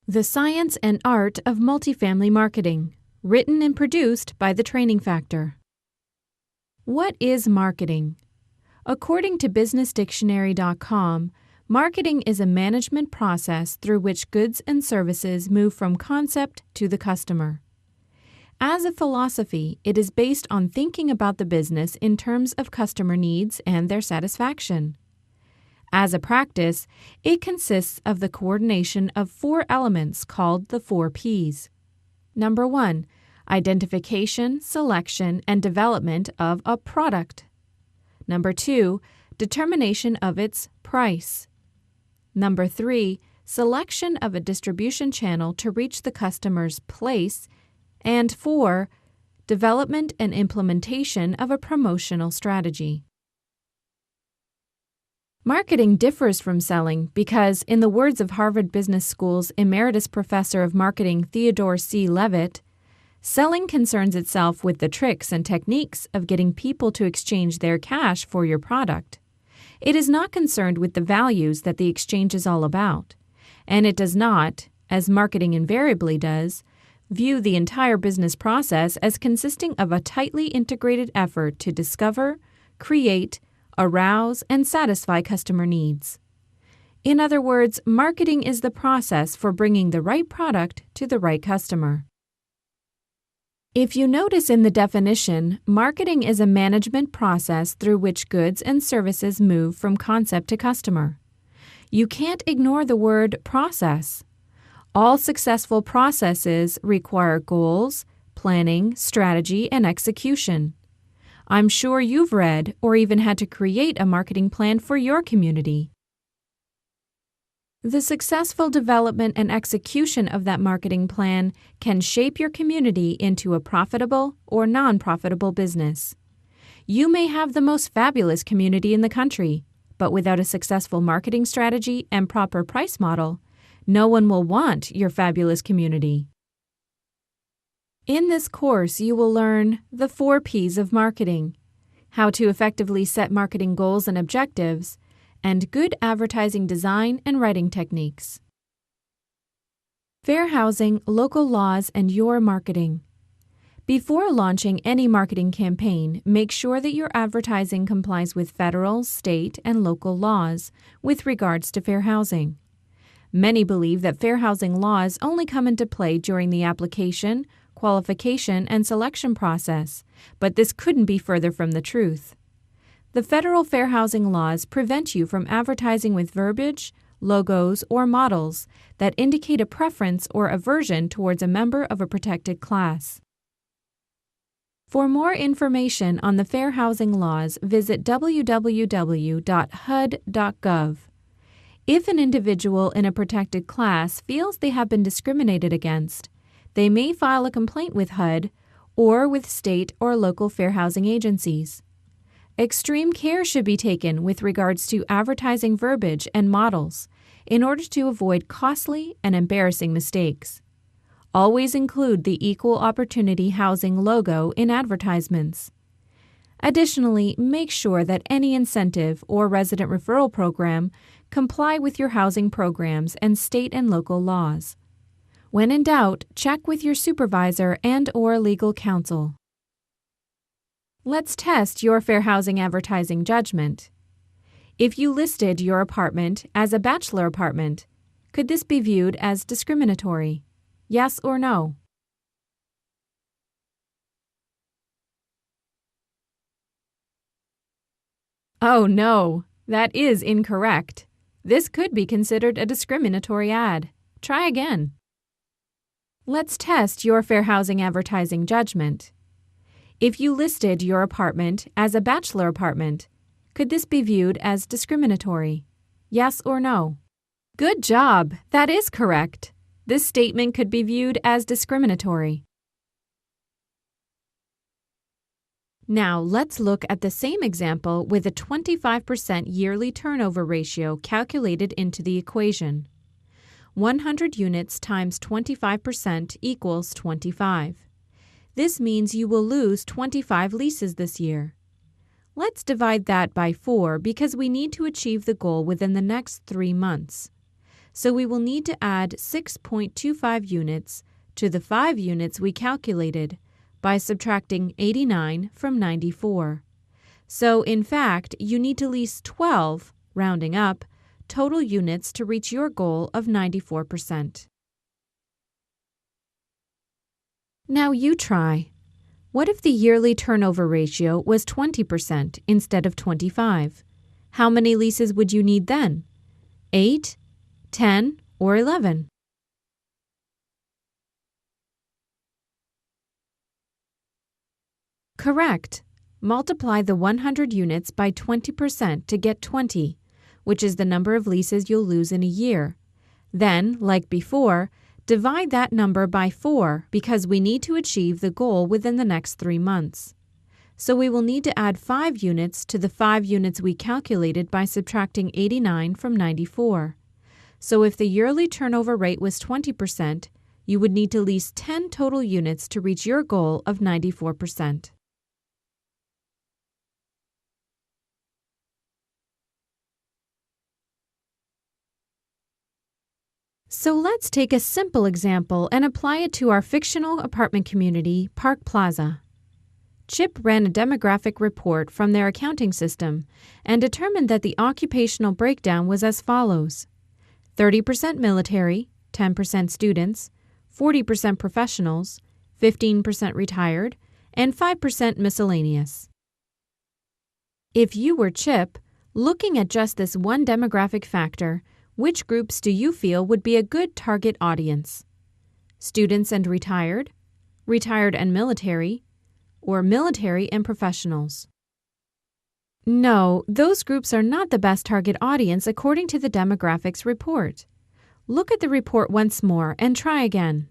The Science and Art of Multifamily Marketing, written and produced by The Training Factor. What is marketing? According to businessdictionary.com, marketing is a management process through which goods and services move from concept to the customer. As a philosophy, it is based on thinking about the business in terms of customer needs and their satisfaction. As a practice, it consists of the coordination of 4 elements called the 4 Ps. Number 1, identification, selection, and development of a product. Number 2, determination of its price. Number 3, selection of a distribution channel to reach the customer's place. And 4, development and implementation of a promotional strategy. Marketing differs from selling because, in the words of Harvard Business School's Emeritus Professor of Marketing Theodore C. Levitt, selling concerns itself with the tricks and techniques of getting people to exchange their cash for your product. It is not concerned with the values that the exchange is all about, and it does not, as marketing invariably does, view the entire business process as consisting of a tightly integrated effort to discover, create, arouse, and satisfy customer needs. In other words, marketing is the process for bringing the right product to the right customer. If you notice in the definition, marketing is a management process through which goods and services move from concept to customer. You can't ignore the word process. All successful processes require goals, planning, strategy, and execution. I'm sure you've read or even had to create a marketing plan for your community. The successful development and execution of that marketing plan can shape your community into a profitable or non-profitable business. You may have the most fabulous community in the country, but without a successful marketing strategy and proper price model, no one will want your fabulous community. In this course, you will learn the 4 Ps of marketing, how to effectively set marketing goals and objectives, and good advertising design and writing techniques. Fair housing, local laws, and your marketing. Before launching any marketing campaign, make sure that your advertising complies with federal, state, and local laws with regards to fair housing. Many believe that fair housing laws only come into play during the application, qualification, and selection process, but this couldn't be further from the truth. The federal fair housing laws prevent you from advertising with verbiage, logos, or models that indicate a preference or aversion towards a member of a protected class. For more information on the fair housing laws, visit www.hud.gov. If an individual in a protected class feels they have been discriminated against, they may file a complaint with HUD or with state or local fair housing agencies. Extreme care should be taken with regards to advertising verbiage and models in order to avoid costly and embarrassing mistakes. Always include the Equal Opportunity Housing logo in advertisements. Additionally, make sure that any incentive or resident referral program comply with your housing programs and state and local laws. When in doubt, check with your supervisor and/or legal counsel. Let's test your fair housing advertising judgment. If you listed your apartment as a bachelor apartment, could this be viewed as discriminatory? Yes or no? Oh no, that is incorrect. This could be considered a discriminatory ad. Try again. Let's test your fair housing advertising judgment. If you listed your apartment as a bachelor apartment, could this be viewed as discriminatory? Yes or no? Good job! That is correct. This statement could be viewed as discriminatory. Now let's look at the same example with a 25% yearly turnover ratio calculated into the equation. 100 units times 25% equals 25. This means you will lose 25 leases this year. Let's divide that by 4 because we need to achieve the goal within the next 3 months. so we will need to add 6.25 units to the 5 units we calculated by subtracting 89 from 94. So, in fact, you need to lease 12, rounding up, total units to reach your goal of 94%. Now you try. What if the yearly turnover ratio was 20% instead of 25? How many leases would you need then? 8, 10, or 11? Correct. Multiply the 100 units by 20% to get 20, which is the number of leases you'll lose in a year. Then, like before, divide that number by 4 because we need to achieve the goal within the next 3 months. So we will need to add 5 units to the 5 units we calculated by subtracting 89 from 94. So if the yearly turnover rate was 20%, you would need to lease 10 total units to reach your goal of 94%. So let's take a simple example and apply it to our fictional apartment community, Park Plaza. Chip ran a demographic report from their accounting system and determined that the occupational breakdown was as follows: 30% military, 10% students, 40% professionals, 15% retired, and 5% miscellaneous. If you were Chip, looking at just this one demographic factor, which groups do you feel would be a good target audience? Students and retired, retired and military, or military and professionals? No, those groups are not the best target audience according to the demographics report. Look at the report once more and try again.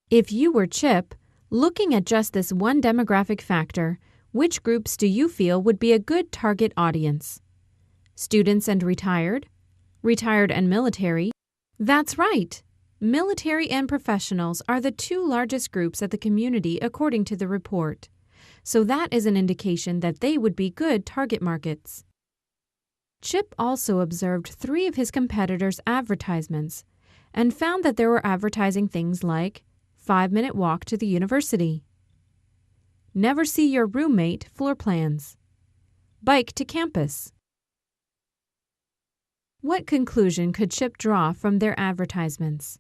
If you were Chip, looking at just this one demographic factor, which groups do you feel would be a good target audience? Students and retired, retired and military? That's right! Military and professionals are the 2 largest groups at the community according to the report. So that is an indication that they would be good target markets. Chip also observed 3 of his competitors' advertisements and found that they were advertising things like 5-minute walk to the university, never see your roommate floor plans, bike to campus. What conclusion could Chip draw from their advertisements?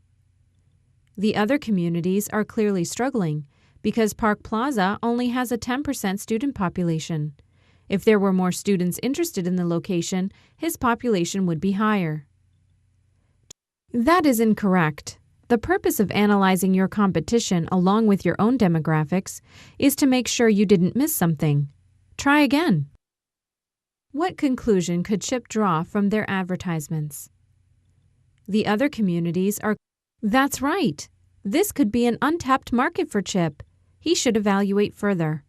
The other communities are clearly struggling because Park Plaza only has a 10% student population. If there were more students interested in the location, his population would be higher. That is incorrect. The purpose of analyzing your competition along with your own demographics is to make sure you didn't miss something. Try again. What conclusion could Chip draw from their advertisements? The other communities are... That's right! This could be an untapped market for Chip. He should evaluate further.